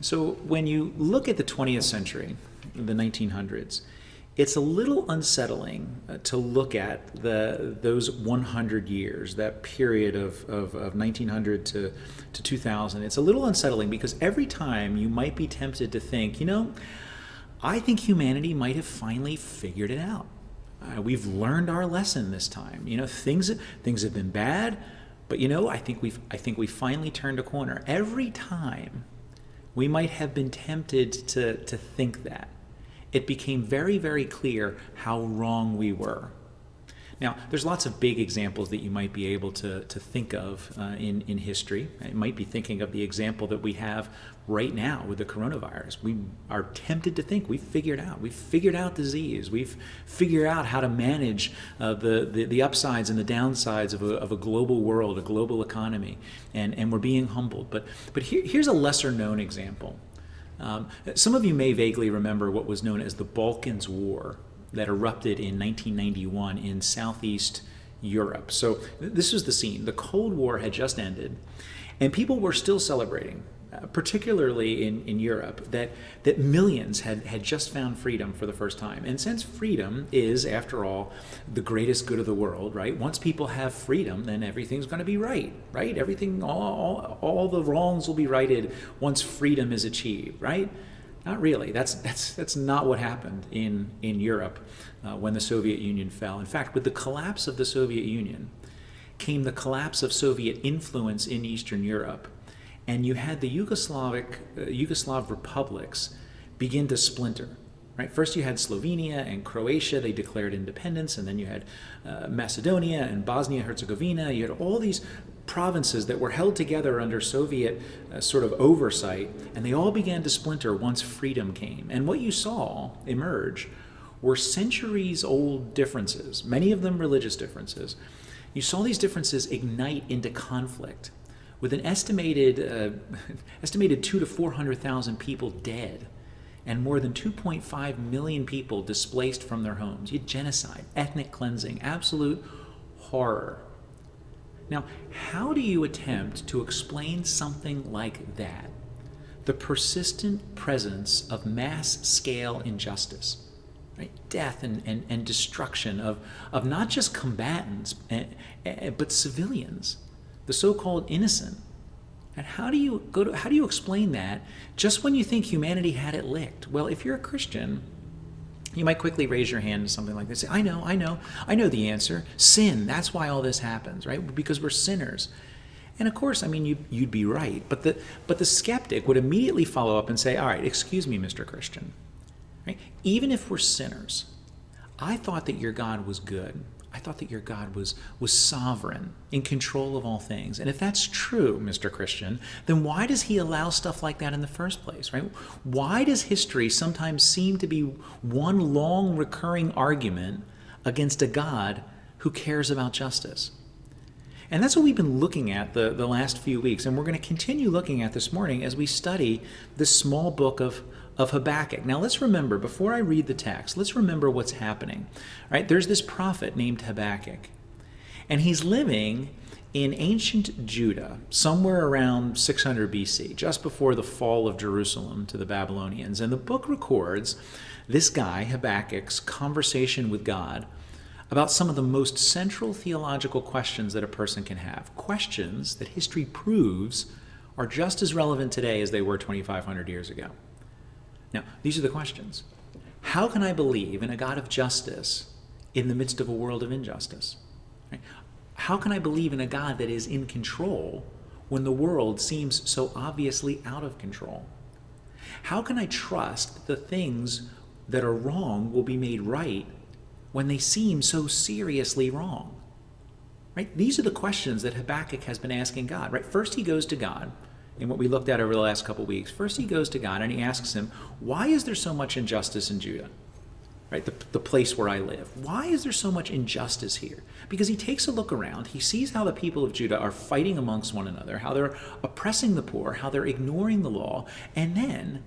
So when you look at the 20th century, the 1900s, it's a little unsettling to look at those 100 years, that period of 1900 to 2000. It's a little unsettling because every time you might be tempted to think, I think humanity might have finally figured it out. We've learned our lesson this time. Things have been bad, but I think we finally turned a corner. Every time we might have been tempted to think that, it became very, very clear how wrong we were. Now, there's lots of big examples that you might be able to think of in history. You might be thinking of the example that we have right now with the coronavirus. We are tempted to think we've figured out disease. We've figured out how to manage the upsides and the downsides of a global world, a global economy, and we're being humbled. But here's a lesser known example. Some of you may vaguely remember what was known as the Balkans War that erupted in 1991 in Southeast Europe. So this was the scene. The Cold War had just ended, and people were still celebrating, particularly in Europe, that millions had just found freedom for the first time. And since freedom is, after all, the greatest good of the world, right? Once people have freedom, then everything's going to be right? Everything, all the wrongs will be righted once freedom is achieved, right? Not really. That's not what happened in Europe when the Soviet Union fell. In fact, with the collapse of the Soviet Union came the collapse of Soviet influence in Eastern Europe, and you had the Yugoslav republics begin to splinter. Right? First you had Slovenia and Croatia, they declared independence, and then you had Macedonia and Bosnia-Herzegovina. You had all these provinces that were held together under Soviet sort of oversight, and they all began to splinter once freedom came. And what you saw emerge were centuries-old differences, many of them religious differences. You saw these differences ignite into conflict, with an estimated 200,000 to 400,000 people dead, and more than 2.5 million people displaced from their homes. You had genocide, ethnic cleansing, absolute horror. Now, how do you attempt to explain something like that? The persistent presence of mass-scale injustice, right? Death and destruction of not just combatants, but civilians, the so-called innocent. And how do you explain that just when you think humanity had it licked? Well, if you're a Christian, you might quickly raise your hand to something like this. Say, I know the answer. Sin, that's why all this happens, right? Because we're sinners. And of course, you'd be right. But the skeptic would immediately follow up and say, all right, excuse me, Mr. Christian. Right? Even if we're sinners, I thought that your God was good. I thought that your God was sovereign, in control of all things. And if that's true, Mr. Christian, then why does he allow stuff like that in the first place, right? Why does history sometimes seem to be one long recurring argument against a God who cares about justice? And that's what we've been looking at the last few weeks, and we're going to continue looking at this morning as we study this small book of Habakkuk. Now let's remember, before I read the text, let's remember what's happening. Right? There's this prophet named Habakkuk, and he's living in ancient Judah, somewhere around 600 BC, just before the fall of Jerusalem to the Babylonians. And the book records this guy, Habakkuk's, conversation with God about some of the most central theological questions that a person can have. Questions that history proves are just as relevant today as they were 2,500 years ago. Now, these are the questions. How can I believe in a God of justice in the midst of a world of injustice? Right? How can I believe in a God that is in control when the world seems so obviously out of control? How can I trust the things that are wrong will be made right when they seem so seriously wrong? Right? These are the questions that Habakkuk has been asking God. Right? First, he goes to God. In what we looked at over the last couple of weeks, first he goes to God and he asks him, why is there so much injustice in Judah? Right, the place where I live. Why is there so much injustice here? Because he takes a look around, he sees how the people of Judah are fighting amongst one another, how they're oppressing the poor, how they're ignoring the law, and then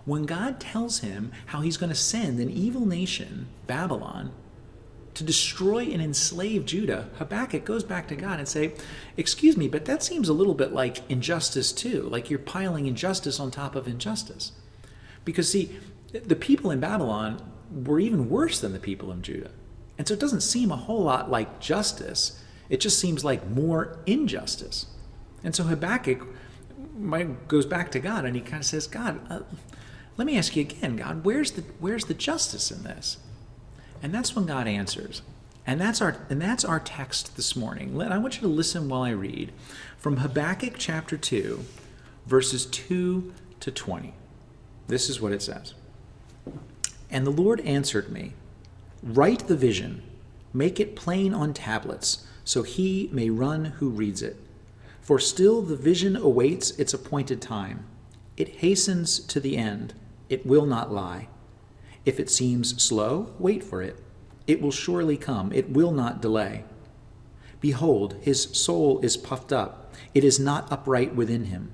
when God tells him how he's going to send an evil nation, Babylon, to destroy and enslave Judah, Habakkuk goes back to God and say, excuse me, but that seems a little bit like injustice too, like you're piling injustice on top of injustice. Because see, the people in Babylon were even worse than the people in Judah. And so it doesn't seem a whole lot like justice. It just seems like more injustice. And so Habakkuk goes back to God and he kind of says, God, let me ask you again, God, where's the justice in this? And that's when God answers. And that's our text this morning. I want you to listen while I read from Habakkuk chapter 2, verses 2 to 20. This is what it says. And the Lord answered me, write the vision, make it plain on tablets, so he may run who reads it. For still the vision awaits its appointed time. It hastens to the end. It will not lie. If it seems slow, wait for it. It will surely come. It will not delay. Behold, his soul is puffed up. It is not upright within him.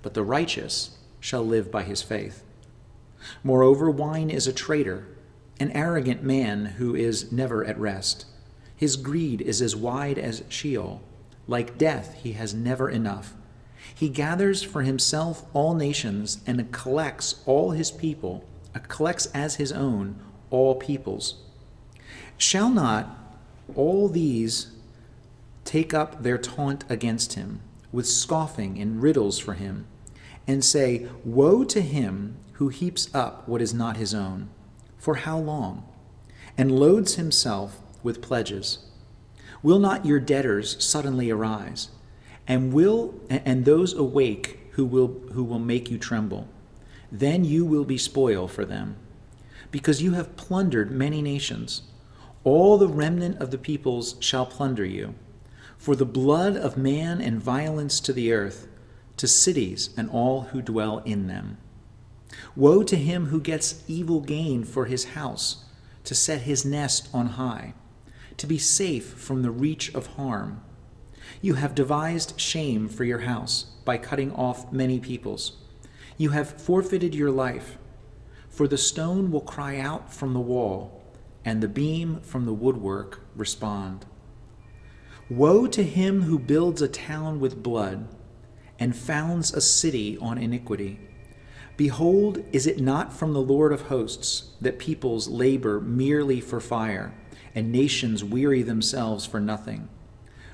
But the righteous shall live by his faith. Moreover, wine is a traitor, an arrogant man who is never at rest. His greed is as wide as Sheol. Like death, he has never enough. He gathers for himself all nations and collects all his people, collects as his own all peoples. Shall not all these take up their taunt against him, with scoffing and riddles for him, and say, woe to him who heaps up what is not his own? For how long? And loads himself with pledges. Will not your debtors suddenly arise, and those awake who will make you tremble? Then you will be spoil for them, because you have plundered many nations. All the remnant of the peoples shall plunder you. For the blood of man and violence to the earth, to cities and all who dwell in them. Woe to him who gets evil gain for his house, to set his nest on high, to be safe from the reach of harm. You have devised shame for your house by cutting off many peoples. You have forfeited your life, for the stone will cry out from the wall, and the beam from the woodwork respond. Woe to him who builds a town with blood and founds a city on iniquity. Behold, is it not from the Lord of hosts that peoples labor merely for fire, and nations weary themselves for nothing?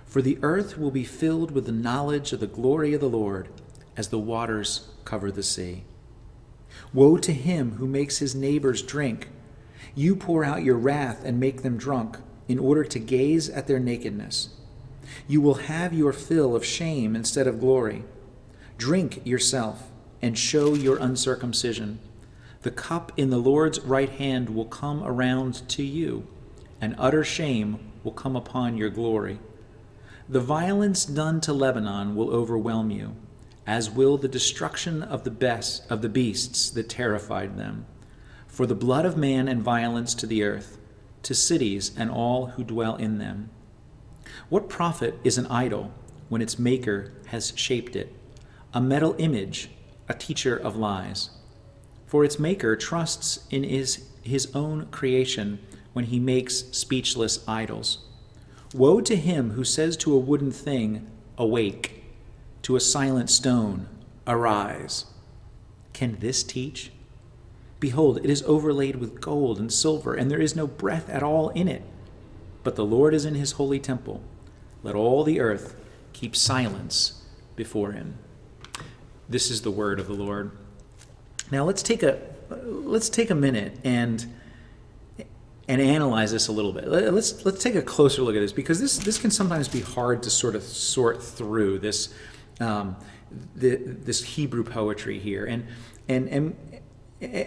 For the earth will be filled with the knowledge of the glory of the Lord, as the waters cover the sea. Woe to him who makes his neighbors drink. You pour out your wrath and make them drunk, in order to gaze at their nakedness. You will have your fill of shame instead of glory. Drink yourself and show your uncircumcision. The cup in the Lord's right hand will come around to you, and utter shame will come upon your glory. The violence done to Lebanon will overwhelm you, as will the destruction of the beasts that terrified them. For the blood of man and violence to the earth, to cities and all who dwell in them. What profit is an idol when its maker has shaped it, a metal image, a teacher of lies? For its maker trusts in his own creation when he makes speechless idols. Woe to him who says to a wooden thing, awake, to a silent stone, arise. Can this teach? Behold, it is overlaid with gold and silver, and there is no breath at all in it. But the Lord is in his holy temple. Let all the earth keep silence before him. This is the word of the Lord. Now let's take a minute and analyze this a little bit. Let's take a closer look at this, because this can sometimes be hard to sort of sort through this Hebrew poetry here,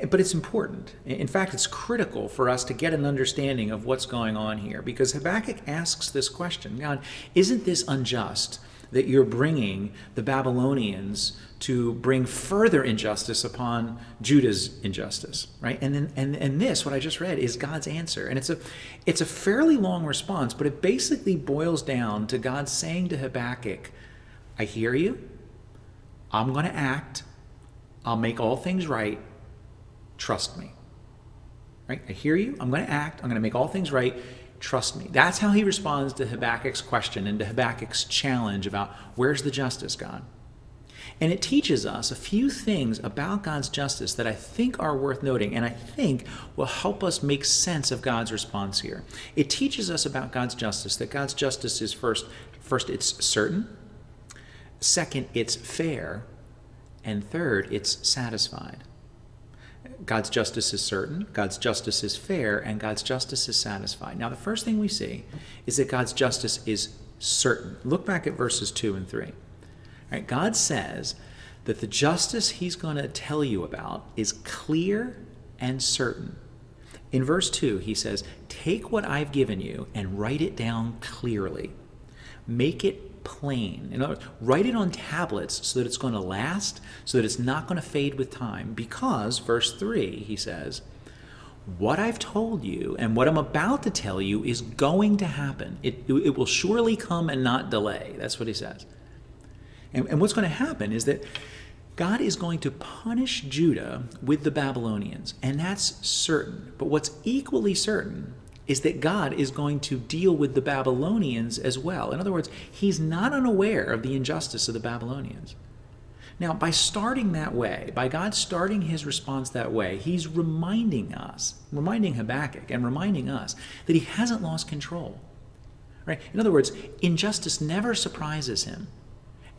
but it's important. In fact, it's critical for us to get an understanding of what's going on here, because Habakkuk asks this question: God, isn't this unjust that you're bringing the Babylonians to bring further injustice upon Judah's injustice, right? And this, what I just read, is God's answer. And it's a fairly long response, but it basically boils down to God saying to Habakkuk, I hear you. I'm going to act. I'll make all things right. Trust me. Right? I hear you. I'm going to act. I'm going to make all things right. trust me. That's how he responds to Habakkuk's question and to Habakkuk's challenge about where's the justice, God? And it teaches us a few things about God's justice that I think are worth noting and I think will help us make sense of God's response here. It teaches us about God's justice, that God's justice is first it's certain, second, it's fair, and third, it's satisfied. God's justice is certain, God's justice is fair, and God's justice is satisfied. Now, the first thing we see is that God's justice is certain. Look back at verses 2 and 3. Right, God says that the justice he's going to tell you about is clear and certain. In verse 2, he says, take what I've given you and write it down clearly. Make it plain. In other words, write it on tablets so that it's going to last, so that it's not going to fade with time. Because, verse 3, he says, what I've told you and what I'm about to tell you is going to happen. It will surely come and not delay. That's what he says. And what's going to happen is that God is going to punish Judah with the Babylonians, and that's certain. But what's equally certain is that God is going to deal with the Babylonians as well. In other words, he's not unaware of the injustice of the Babylonians. Now, by starting that way, by God starting his response that way, he's reminding Habakkuk and reminding us that he hasn't lost control. Right? In other words, injustice never surprises him.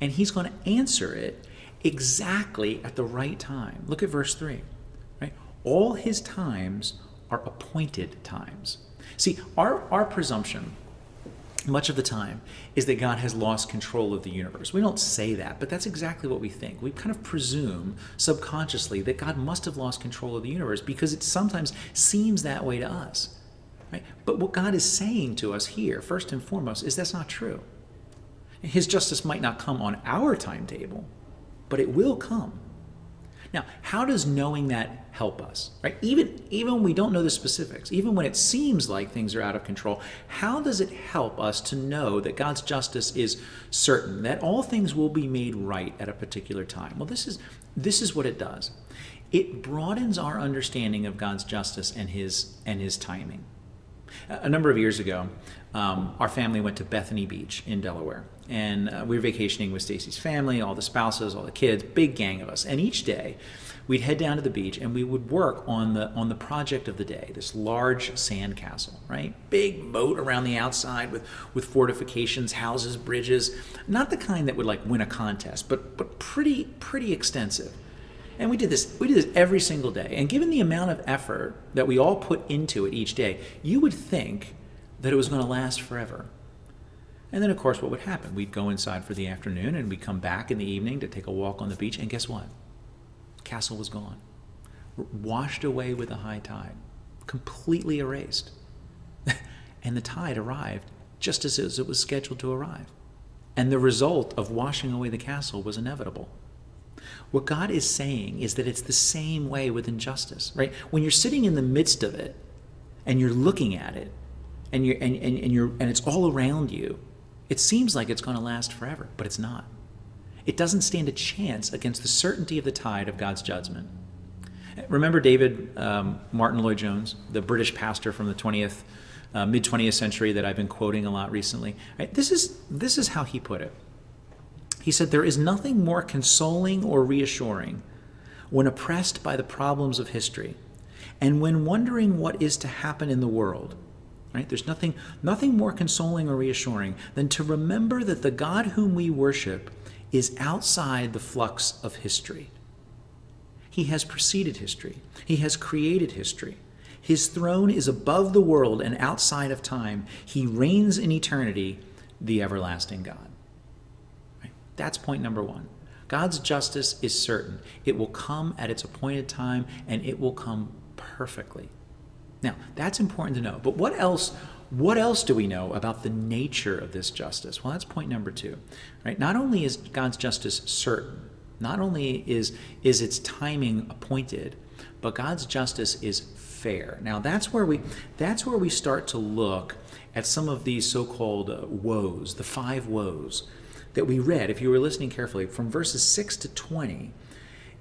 And he's going to answer it exactly at the right time. Look at verse 3. Right? All his times are appointed times. See, our presumption, much of the time, is that God has lost control of the universe. We don't say that, but that's exactly what we think. We kind of presume subconsciously that God must have lost control of the universe because it sometimes seems that way to us. Right? But what God is saying to us here, first and foremost, is that's not true. His justice might not come on our timetable, but it will come. Now, how does knowing that help us? Right? Even when we don't know the specifics, even when it seems like things are out of control, how does it help us to know that God's justice is certain, that all things will be made right at a particular time? Well, this is what it does. It broadens our understanding of God's justice and his timing. A number of years ago, our family went to Bethany Beach in Delaware, and we were vacationing with Stacy's family, all the spouses, all the kids, big gang of us. And each day, we'd head down to the beach and we would work on the project of the day, this large sand castle, right? Big moat around the outside with fortifications, houses, bridges, not the kind that would like win a contest, but pretty extensive. And we did this every single day. And given the amount of effort that we all put into it each day, you would think that it was going to last forever. And then, of course, what would happen? We'd go inside for the afternoon and we'd come back in the evening to take a walk on the beach. And guess what? The castle was gone. Washed away with the high tide. Completely erased. And the tide arrived just as it was scheduled to arrive. And the result of washing away the castle was inevitable. What God is saying is that it's the same way with injustice, right? When you're sitting in the midst of it and you're looking at it and it's all around you, it seems like it's going to last forever, but it's not. It doesn't stand a chance against the certainty of the tide of God's judgment. Remember David Martin Lloyd-Jones, the British pastor from the mid-20th century that I've been quoting a lot recently? Right? This is how he put it. He said, there is nothing more consoling or reassuring when oppressed by the problems of history and when wondering what is to happen in the world. Right? There's nothing more consoling or reassuring than to remember that the God whom we worship is outside the flux of history. He has preceded history. He has created history. His throne is above the world and outside of time. He reigns in eternity, the everlasting God. That's point number one. God's justice is certain. It will come at its appointed time, and it will come perfectly. Now, that's important to know. But what else do we know about the nature of this justice? Well, that's point number two. Right? Not only is God's justice certain, not only is its timing appointed, but God's justice is fair. Now, that's where we start to look at some of these so-called woes, the 5 woes that we read, if you were listening carefully, from verses 6 to 20,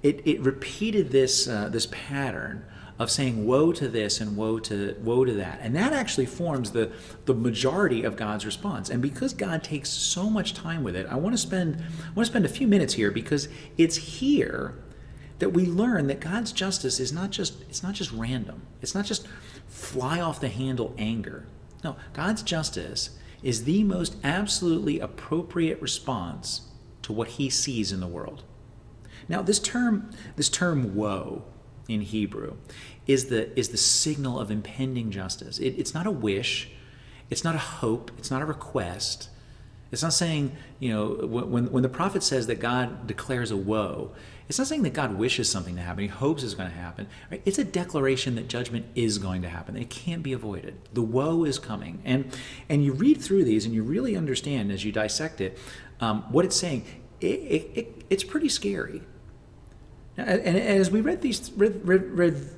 it repeated this pattern of saying woe to this and woe to that. And that actually forms the majority of God's response. And because God takes so much time with it, I want to spend a few minutes here, because it's here that we learn that God's justice is not just random. It's not just fly off the handle anger. No, God's justice is the most absolutely appropriate response to what he sees in the world. Now, this term woe in Hebrew is the signal of impending justice. It's not a wish, it's not a hope, it's not a request. It's not saying, when the prophet says that God declares a woe, it's not saying that God wishes something to happen, he hopes it's going to happen. Right? It's a declaration that judgment is going to happen. It can't be avoided. The woe is coming. And you read through these and you really understand as you dissect it, what it's saying. It's pretty scary. And as we read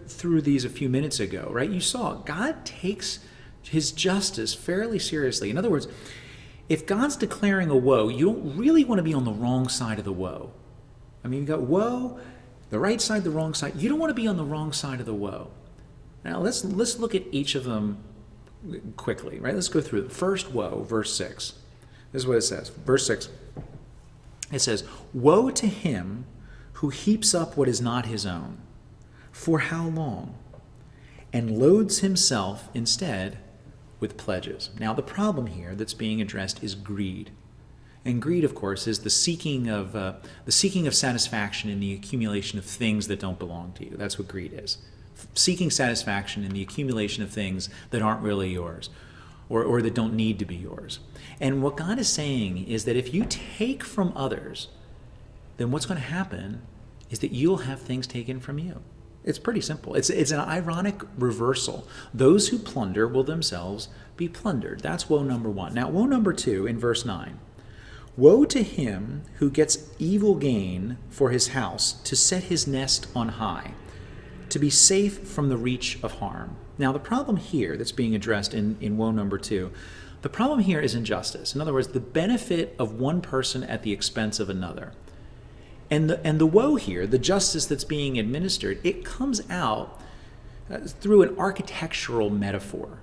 through these a few minutes ago, right, you saw God takes his justice fairly seriously. In other words, if God's declaring a woe, you don't really want to be on the wrong side of the woe. I mean, you've got woe, the right side, the wrong side. You don't want to be on the wrong side of the woe. Now, let's look at each of them quickly, right? Let's go through it. First woe, verse 6. This is what it says. Verse 6. It says, "Woe to him who heaps up what is not his own. For how long? And loads himself instead with pledges." Now, the problem here that's being addressed is greed. And greed, of course, is the seeking of satisfaction in the accumulation of things that don't belong to you. That's what greed is. Seeking satisfaction in the accumulation of things that aren't really yours, or that don't need to be yours. And what God is saying is that if you take from others, then what's going to happen is that you'll have things taken from you. It's pretty simple. It's an ironic reversal. Those who plunder will themselves be plundered. That's woe number one. Now, woe number two in verse 9. "Woe to him who gets evil gain for his house, to set his nest on high, to be safe from the reach of harm." Now, the problem here that's being addressed in woe number two, the problem here is injustice. In other words, the benefit of one person at the expense of another. And the woe here, the justice that's being administered, it comes out through an architectural metaphor.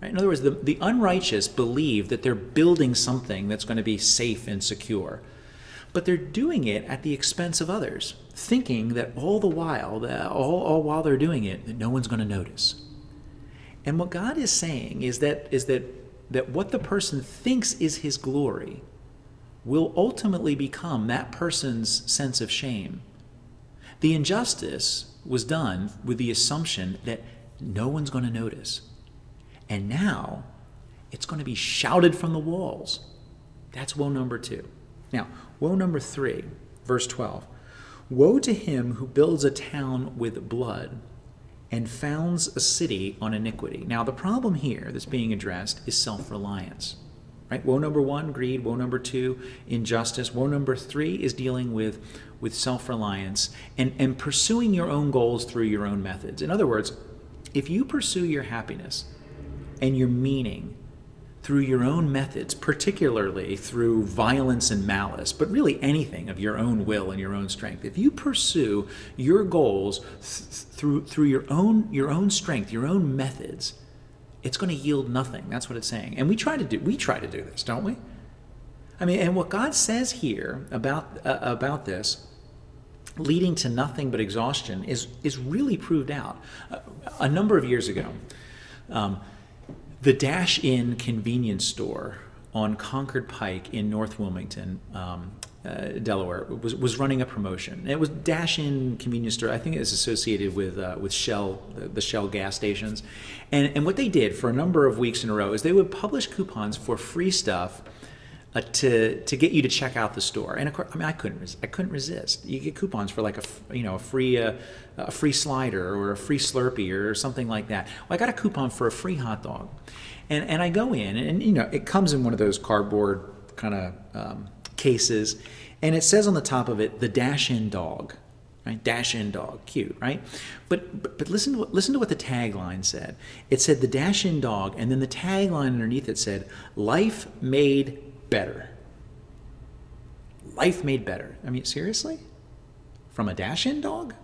Right? In other words, the unrighteous believe that they're building something that's going to be safe and secure. But they're doing it at the expense of others, thinking that all the while, all while they're doing it, that no one's going to notice. And what God is saying is that what the person thinks is his glory will ultimately become that person's sense of shame. The injustice was done with the assumption that no one's going to notice. And now it's going to be shouted from the walls. That's woe number two. Now, woe number three, verse 12. "Woe to him who builds a town with blood and founds a city on iniquity." Now, the problem here that's being addressed is self-reliance. Right? Woe number one, greed. Woe number two, injustice. Woe number three is dealing with self-reliance and pursuing your own goals through your own methods. In other words, if you pursue your happiness and your meaning through your own methods, particularly through violence and malice, but really anything of your own will and your own strength, if you pursue your goals through your own strength, your own methods, it's going to yield nothing. That's what it's saying. And we try to do this, don't we? I mean, and what God says here about this, leading to nothing but exhaustion, is really proved out. A number of years ago, the Dash Inn convenience store on Concord Pike in North Wilmington, Delaware, was running a promotion. And it was Dash Inn convenience store. I think it was associated with Shell, the Shell gas stations. And what they did for a number of weeks in a row is they would publish coupons for free stuff to get you to check out the store. And of course, I mean, I couldn't resist. You get coupons for like a free slider or a free Slurpee or something like that. Well, I got a coupon for a free hot dog, and I go in, and it comes in one of those cardboard kind of cases, and it says on the top of it, the Dash Inn dog, right? Dash Inn dog, cute, right? But listen to what the tagline said. It said the Dash Inn dog, and then the tagline underneath it said, "Life made better." Life made better. I mean, seriously? From a Dash Inn dog?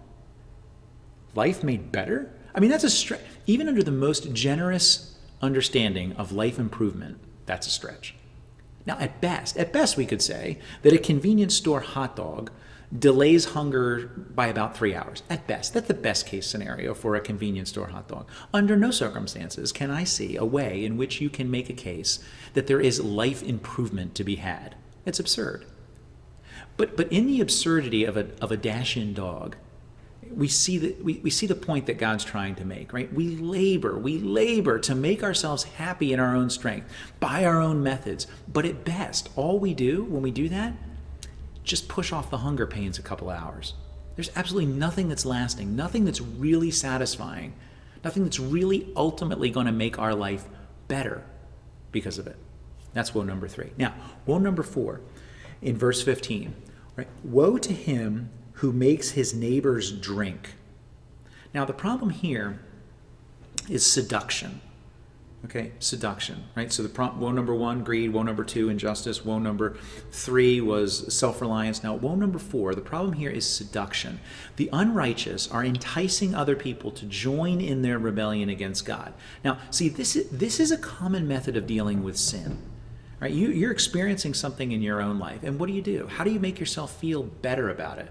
life made better? I mean, that's a stretch. Even under the most generous understanding of life improvement, that's a stretch. Now, at best, we could say that a convenience store hot dog delays hunger by about 3 hours. At best. That's the best case scenario for a convenience store hot dog. Under no circumstances can I see a way in which you can make a case that there is life improvement to be had. It's absurd. But in the absurdity of a dash-in dog, we see the point that God's trying to make, right? We labor to make ourselves happy in our own strength, by our own methods. But at best, all we do when we do that, just push off the hunger pains a couple hours. There's absolutely nothing that's lasting, nothing that's really satisfying, nothing that's really ultimately going to make our life better because of it. That's woe number 3. Now, woe number 4, in verse 15, right? Woe to him who makes his neighbors drink. Now, the problem here is seduction. Okay, seduction, right? So woe number 1, greed. Woe number 2, injustice. Woe number 3 was self-reliance. Now, woe number 4, the problem here is seduction. The unrighteous are enticing other people to join in their rebellion against God. Now, see, this is a common method of dealing with sin. Right? You're experiencing something in your own life, and what do? How do you make yourself feel better about it?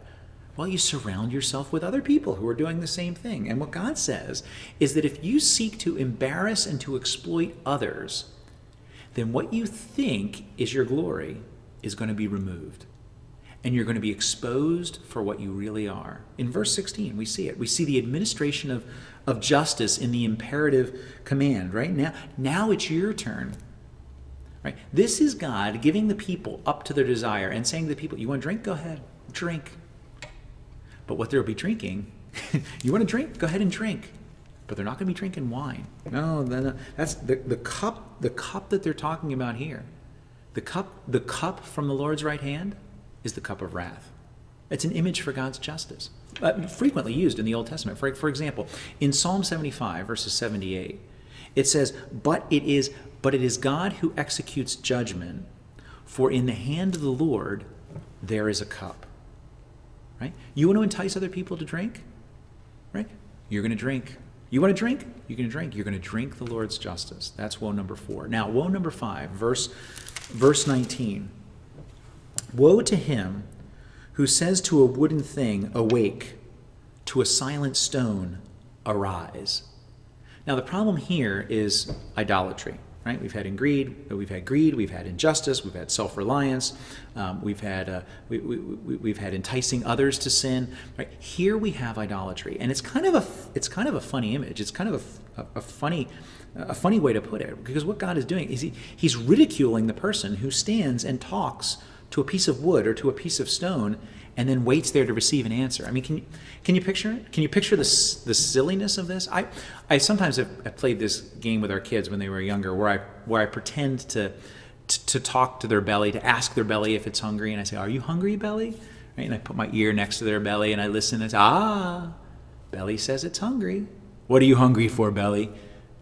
Well, you surround yourself with other people who are doing the same thing. And what God says is that if you seek to embarrass and to exploit others, then what you think is your glory is going to be removed. And you're going to be exposed for what you really are. In verse 16, we see it. We see the administration of justice in the imperative command, right? Now it's your turn. Right? This is God giving the people up to their desire and saying to the people, you want to drink? Go ahead, drink. But what they'll be drinking, you want to drink? Go ahead and drink. But they're not going to be drinking wine. No, that's the cup that they're talking about here. The cup from the Lord's right hand is the cup of wrath. It's an image for God's justice, frequently used in the Old Testament. For example, in Psalm 75, verses 78, it says, But it is God who executes judgment, for in the hand of the Lord there is a cup. Right? You want to entice other people to drink? Right? You're going to drink. You want to drink? You're going to drink. You're going to drink the Lord's justice. That's woe number 4. Now, woe number 5, verse 19. Woe to him who says to a wooden thing, awake, to a silent stone, arise. Now, the problem here is idolatry. Right? We've had greed, we've had injustice, we've had self-reliance, we've had enticing others to sin. Right? Here we have idolatry, and it's kind of a funny image. It's kind of a funny way to put it, because what God is doing is he's ridiculing the person who stands and talks to a piece of wood or to a piece of stone and then waits there to receive an answer. I mean, can you picture it? Can you picture the silliness of this? I sometimes have played this game with our kids when they were younger, where I pretend to talk to their belly, to ask their belly if it's hungry, and I say, "Are you hungry, belly?" Right? And I put my ear next to their belly and I listen and say, belly says it's hungry. What are you hungry for, belly?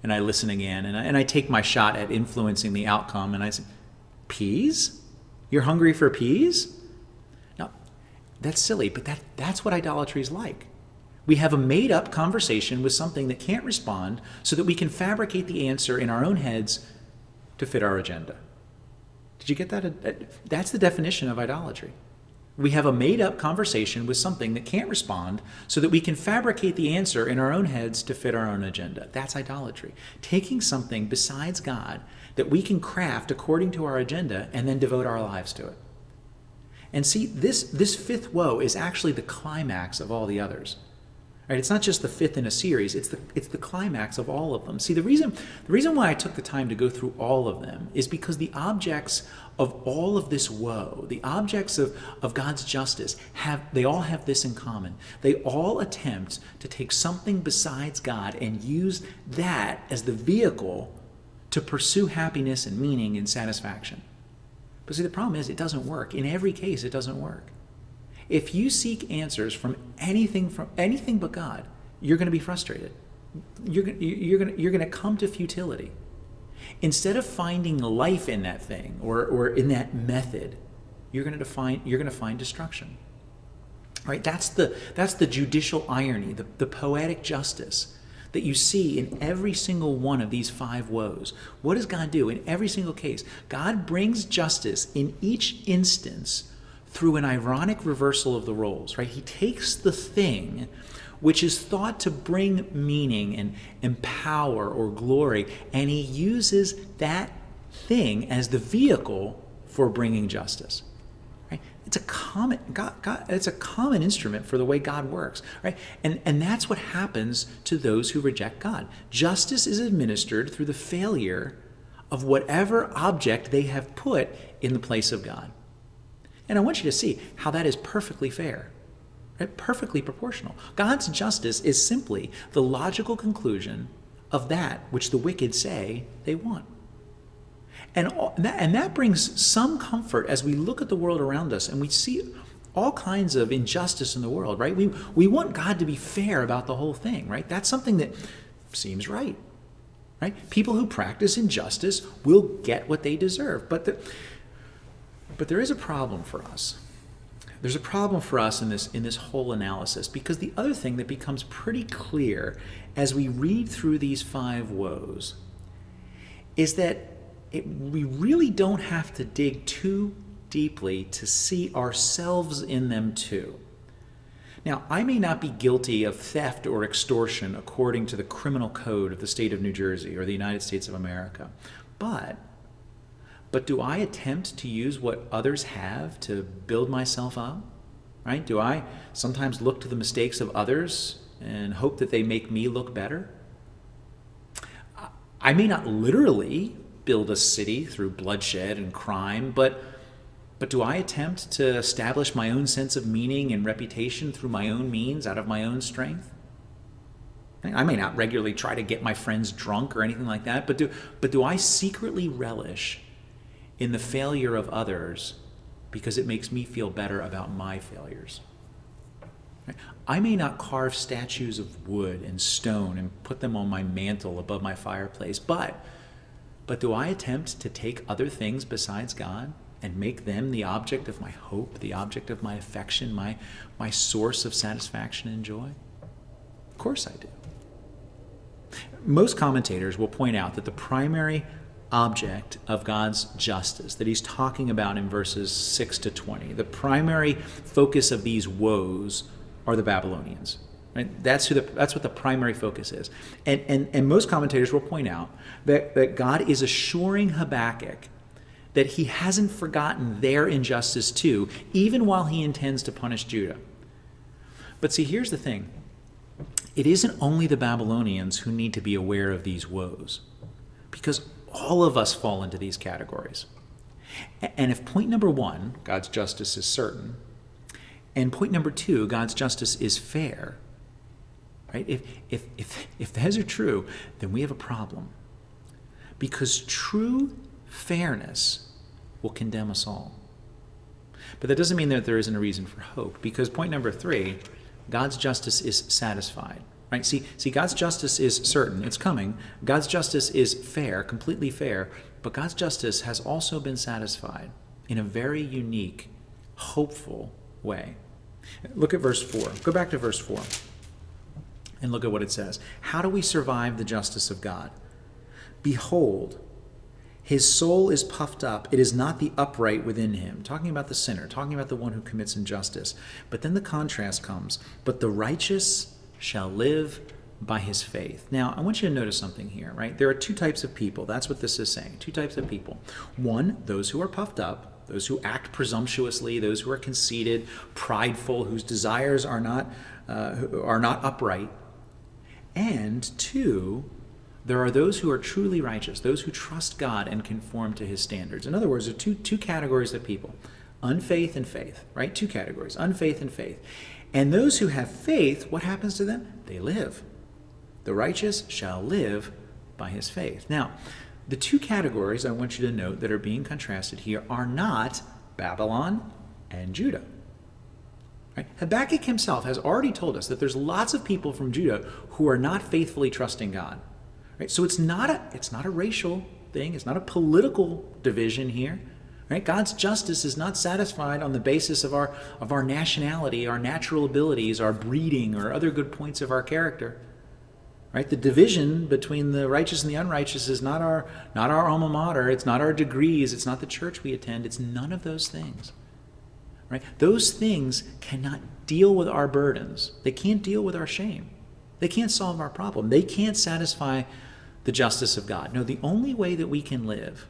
And I listen again, and I take my shot at influencing the outcome, and I say, peas? You're hungry for peas? That's silly, but that's what idolatry is like. We have a made-up conversation with something that can't respond so that we can fabricate the answer in our own heads to fit our agenda. Did you get that? That's the definition of idolatry. We have a made-up conversation with something that can't respond so that we can fabricate the answer in our own heads to fit our own agenda. That's idolatry. Taking something besides God that we can craft according to our agenda and then devote our lives to it. And see, this fifth woe is actually the climax of all the others. Right? It's not just the fifth in a series, it's the climax of all of them. See, the reason why I took the time to go through all of them is because the objects of all of this woe, the objects of God's justice, they all have this in common. They all attempt to take something besides God and use that as the vehicle to pursue happiness and meaning and satisfaction. But see, the problem is it doesn't work. In every case, it doesn't work. If you seek answers from anything but God, you're going to be frustrated. You're going to come to futility. Instead of finding life in that thing or in that method, you're going to find destruction. Right? That's the judicial irony, the poetic justice that you see in every single one of these 5 woes. What does God do in every single case? God brings justice in each instance through an ironic reversal of the roles, right? He takes the thing which is thought to bring meaning and power or glory, and he uses that thing as the vehicle for bringing justice. Right? It's a common instrument for the way God works, right? And that's what happens to those who reject God. Justice is administered through the failure of whatever object they have put in the place of God. And I want you to see how that is perfectly fair, right? Perfectly proportional. God's justice is simply the logical conclusion of that which the wicked say they want. And that brings some comfort as we look at the world around us and we see all kinds of injustice in the world, right? We want God to be fair about the whole thing, right? That's something that seems right? People who practice injustice will get what they deserve. But there is a problem for us. There's a problem for us in this whole analysis, because the other thing that becomes pretty clear as we read through these 5 woes is that we really don't have to dig too deeply to see ourselves in them too. Now, I may not be guilty of theft or extortion according to the criminal code of the state of New Jersey or the United States of America, but do I attempt to use what others have to build myself up? Right? Do I sometimes look to the mistakes of others and hope that they make me look better? I may not literally build a city through bloodshed and crime, but do I attempt to establish my own sense of meaning and reputation through my own means, out of my own strength? I may not regularly try to get my friends drunk or anything like that, but do I secretly relish in the failure of others because it makes me feel better about my failures? I may not carve statues of wood and stone and put them on my mantle above my fireplace, but do I attempt to take other things besides God and make them the object of my hope, the object of my affection, my source of satisfaction and joy? Of course I do. Most commentators will point out that the primary object of God's justice that he's talking about in verses 6 to 20, the primary focus of these woes are the Babylonians. Right? That's what the primary focus is. And most commentators will point out that God is assuring Habakkuk that he hasn't forgotten their injustice too, even while he intends to punish Judah. But see, here's the thing. It isn't only the Babylonians who need to be aware of these woes, because all of us fall into these categories. And if point number 1, God's justice is certain, and point number 2, God's justice is fair, right? If those are true, then we have a problem. Because true fairness will condemn us all. But that doesn't mean that there isn't a reason for hope, because point number 3, God's justice is satisfied. Right? See, God's justice is certain. It's coming. God's justice is fair, completely fair, but God's justice has also been satisfied in a very unique, hopeful way. Look at verse 4. Go back to verse 4 and look at what it says. How do we survive the justice of God? Behold, his soul is puffed up. It is not the upright within him. Talking about the sinner, talking about the one who commits injustice. But then the contrast comes. But the righteous shall live by his faith. Now, I want you to notice something here, right? There are 2 types of people. That's what this is saying. 2 types of people. 1, those who are puffed up, those who act presumptuously, those who are conceited, prideful, whose desires are not upright. And 2, there are those who are truly righteous, those who trust God and conform to his standards. In other words, there are two categories of people, unfaith and faith, right? 2 categories, unfaith and faith. And those who have faith, what happens to them? They live. The righteous shall live by his faith. Now, the 2 categories I want you to note that are being contrasted here are not Babylon and Judah. Right? Habakkuk himself has already told us that there's lots of people from Judah who are not faithfully trusting God. Right? So it's not a racial thing. It's not a political division here. Right? God's justice is not satisfied on the basis of our nationality, our natural abilities, our breeding, or other good points of our character. Right? The division between the righteous and the unrighteous is not our alma mater, it's not our degrees, it's not the church we attend, it's none of those things. Right? Those things cannot deal with our burdens. They can't deal with our shame. They can't solve our problem. They can't satisfy the justice of God. No, the only way that we can live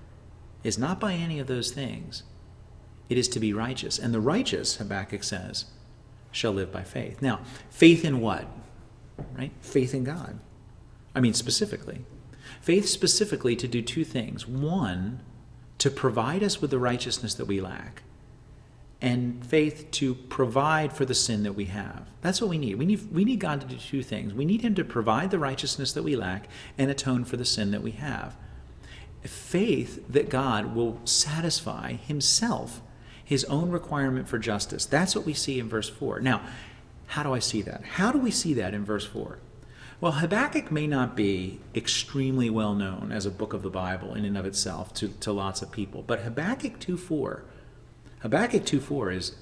is not by any of those things. It is to be righteous. And the righteous, Habakkuk says, shall live by faith. Now, faith in what? Right? Faith in God. I mean, specifically. Faith specifically to do two things. One, to provide us with the righteousness that we lack. And faith to provide for the sin that we have. That's what we need. We need God to do two things. We need him to provide the righteousness that we lack and atone for the sin that we have. Faith that God will satisfy himself, his own requirement for justice. That's what we see in verse 4. Now, how do I see that? How do we see that in verse 4? Well, Habakkuk may not be extremely well known as a book of the Bible in and of itself to lots of people, but Habakkuk 2:4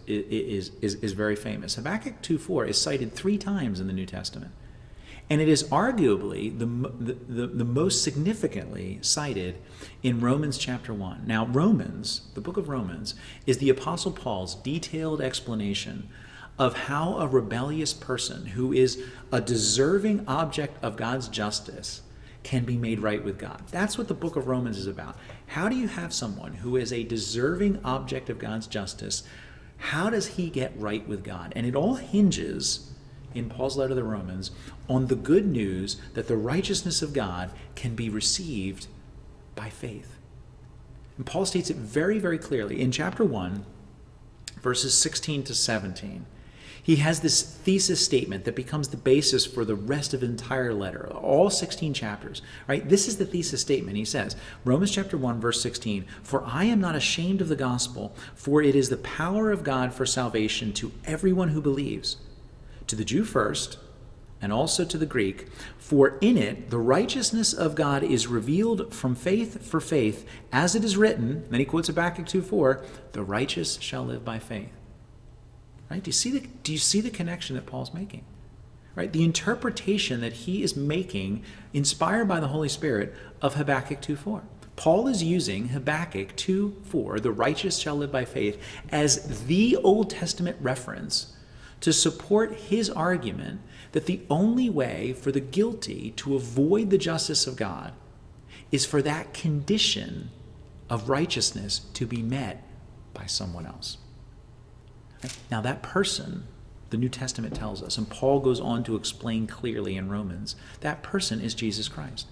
is very famous. Habakkuk 2:4 is cited 3 times in the New Testament. And it is arguably the most significantly cited in Romans chapter 1. Now, Romans, the book of Romans, is the Apostle Paul's detailed explanation of how a rebellious person who is a deserving object of God's justice can be made right with God. That's what the book of Romans is about. How do you have someone who is a deserving object of God's justice? How does he get right with God? And it all hinges, in Paul's letter to the Romans, on the good news that the righteousness of God can be received by faith. And Paul states it very, very clearly in chapter 1, verses 16 to 17. He has this thesis statement that becomes the basis for the rest of the entire letter, all 16 chapters, right? This is the thesis statement. He says, Romans chapter 1, verse 16, "For I am not ashamed of the gospel, for it is the power of God for salvation to everyone who believes, to the Jew first, and also to the Greek. For in it the righteousness of God is revealed from faith for faith, as it is written," then he quotes Habakkuk 2:4, "the righteous shall live by faith." Right? Do you see the connection that Paul's making? Right? The interpretation that he is making, inspired by the Holy Spirit, of Habakkuk 2:4. Paul is using Habakkuk 2:4, "the righteous shall live by faith," as the Old Testament reference to support his argument that the only way for the guilty to avoid the justice of God is for that condition of righteousness to be met by someone else. Now that person, the New Testament tells us, and Paul goes on to explain clearly in Romans, that person is Jesus Christ.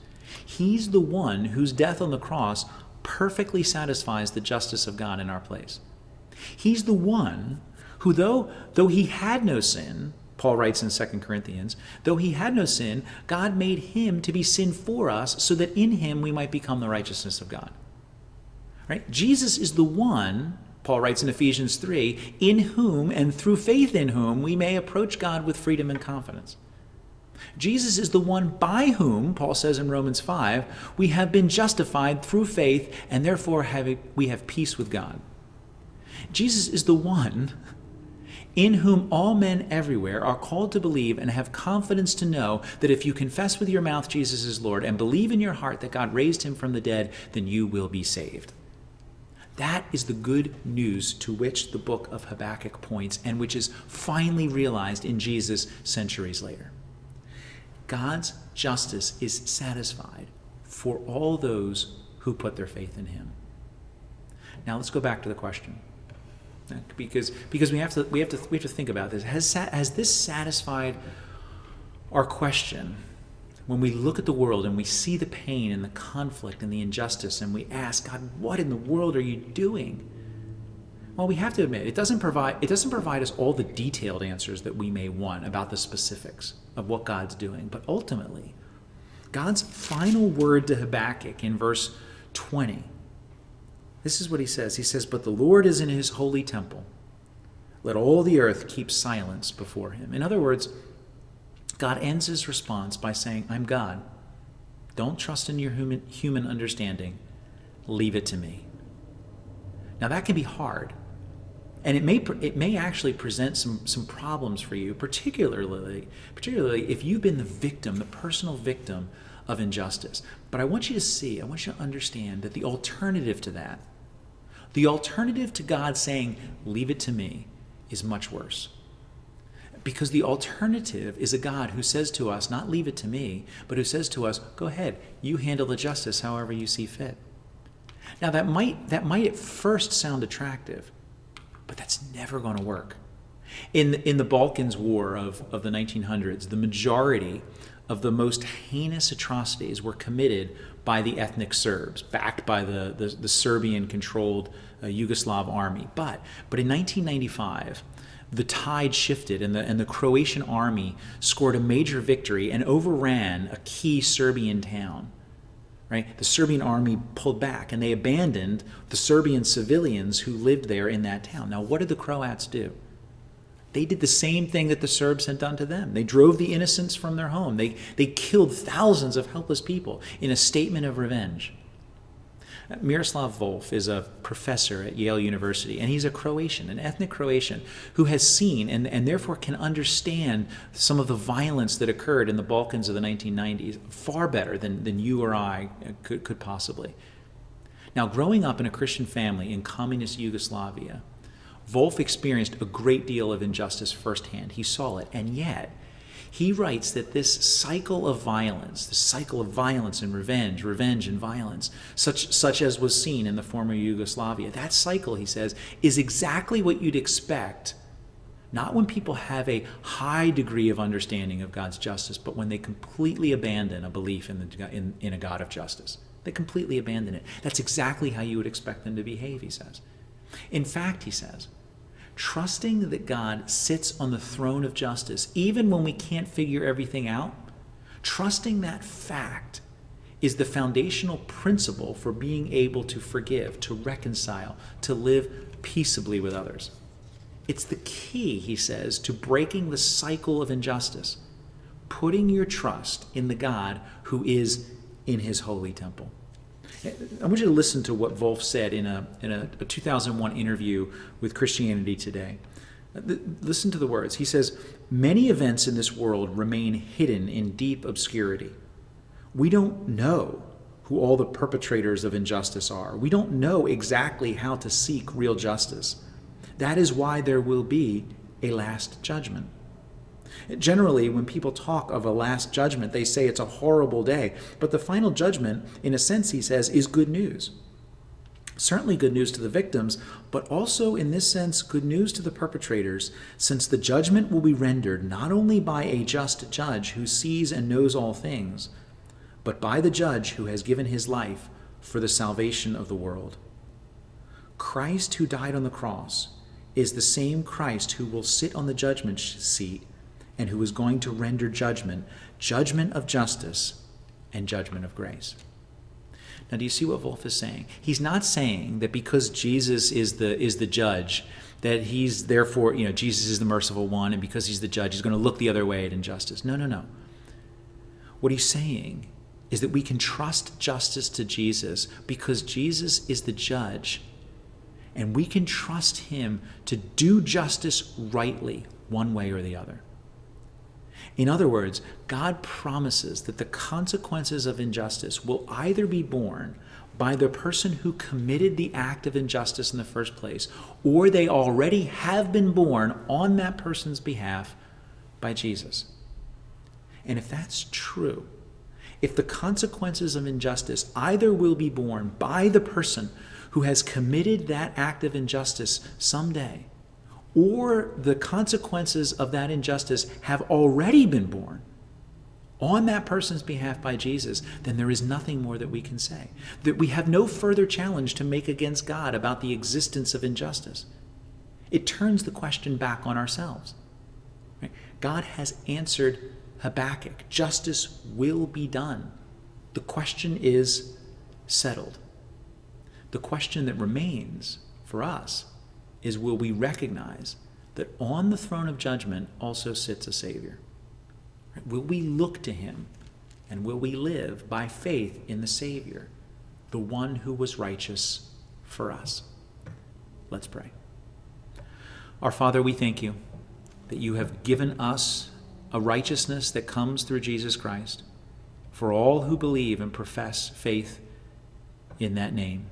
He's the one whose death on the cross perfectly satisfies the justice of God in our place. He's the one who, though he had no sin, Paul writes in 2 Corinthians, though he had no sin, God made him to be sin for us so that in him we might become the righteousness of God. Right? Jesus is the one, Paul writes in Ephesians 3, in whom and through faith in whom we may approach God with freedom and confidence. Jesus is the one by whom, Paul says in Romans 5, we have been justified through faith and therefore we have peace with God. Jesus is the one in whom all men everywhere are called to believe and have confidence to know that if you confess with your mouth Jesus is Lord and believe in your heart that God raised him from the dead, then you will be saved. That is the good news to which the book of Habakkuk points and which is finally realized in Jesus centuries later. God's justice is satisfied for all those who put their faith in him. Now let's go back to the question. Because we have to think about this. Has this satisfied our question when we look at the world and we see the pain and the conflict and the injustice and we ask, God, what in the world are you doing? Well, we have to admit, it doesn't provide us all the detailed answers that we may want about the specifics of what God's doing. But ultimately, God's final word to Habakkuk in verse 20, this is what he says. He says, "But the Lord is in his holy temple. Let all the earth keep silence before him." In other words, God ends his response by saying, I'm God. Don't trust in your human understanding. Leave it to me. Now that can be hard. And it may actually present some problems for you, particularly if you've been the victim, the personal victim of injustice. But I want you to understand that the alternative to that, the alternative to God saying, leave it to me, is much worse. Because the alternative is a God who says to us, not leave it to me, but who says to us, go ahead, you handle the justice however you see fit. Now that might at first sound attractive, but that's never going to work. In the Balkans War of the 1900s, the majority of the most heinous atrocities were committed by the ethnic Serbs, backed by the Serbian-controlled Yugoslav army. But in 1995, the tide shifted, and the Croatian army scored a major victory and overran a key Serbian town. Right? The Serbian army pulled back, and they abandoned the Serbian civilians who lived there in that town. Now, what did the Croats do? They did the same thing that the Serbs had done to them. They drove the innocents from their home. They killed thousands of helpless people in a statement of revenge. Miroslav Volf is a professor at Yale University, and he's a Croatian, an ethnic Croatian, who has seen and therefore can understand some of the violence that occurred in the Balkans of the 1990s far better than you or I could possibly. Now, growing up in a Christian family in communist Yugoslavia, Volf experienced a great deal of injustice firsthand. He saw it, and yet he writes that this cycle of violence and revenge and violence, such as was seen in the former Yugoslavia, that cycle, he says, is exactly what you'd expect, not when people have a high degree of understanding of God's justice, but when they completely abandon a belief in a God of justice. They completely abandon it. That's exactly how you would expect them to behave, he says. In fact, he says, trusting that God sits on the throne of justice, even when we can't figure everything out, trusting that fact is the foundational principle for being able to forgive, to reconcile, to live peaceably with others. It's the key, he says, to breaking the cycle of injustice, putting your trust in the God who is in his holy temple. I want you to listen to what Volf said in a 2001 interview with Christianity Today. Listen to the words. He says, "Many events in this world remain hidden in deep obscurity. We don't know who all the perpetrators of injustice are. We don't know exactly how to seek real justice. That is why there will be a last judgment. Generally, when people talk of a last judgment, they say it's a horrible day. But the final judgment, in a sense, he says, is good news. Certainly good news to the victims, but also, in this sense, good news to the perpetrators, since the judgment will be rendered not only by a just judge who sees and knows all things, but by the judge who has given his life for the salvation of the world. Christ, who died on the cross, is the same Christ who will sit on the judgment seat and who is going to render judgment of justice and judgment of grace." Now, do you see what Volf is saying? He's not saying that because Jesus is the judge, that he's therefore, Jesus is the merciful one, and because he's the judge, he's going to look the other way at injustice. No. What he's saying is that we can trust justice to Jesus because Jesus is the judge, and we can trust him to do justice rightly, one way or the other. In other words, God promises that the consequences of injustice will either be borne by the person who committed the act of injustice in the first place, or they already have been borne on that person's behalf by Jesus. And if that's true, if the consequences of injustice either will be borne by the person who has committed that act of injustice someday, or the consequences of that injustice have already been borne on that person's behalf by Jesus, then there is nothing more that we can say. That we have no further challenge to make against God about the existence of injustice. It turns the question back on ourselves. Right? God has answered Habakkuk. Justice will be done. The question is settled. The question that remains for us is, will we recognize that on the throne of judgment also sits a Savior? Will we look to him, and will we live by faith in the Savior, the one who was righteous for us? Let's pray. Our Father, we thank you that you have given us a righteousness that comes through Jesus Christ for all who believe and profess faith in that name.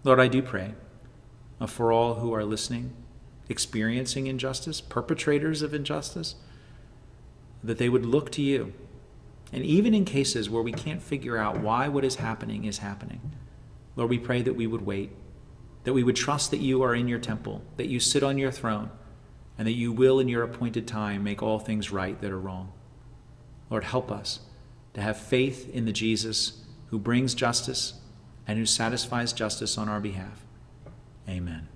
Lord, I do pray for all who are listening, experiencing injustice, perpetrators of injustice, that they would look to you. And even in cases where we can't figure out why what is happening, Lord, we pray that we would wait, that we would trust that you are in your temple, that you sit on your throne, and that you will in your appointed time make all things right that are wrong. Lord, help us to have faith in the Jesus who brings justice and who satisfies justice on our behalf. Amen.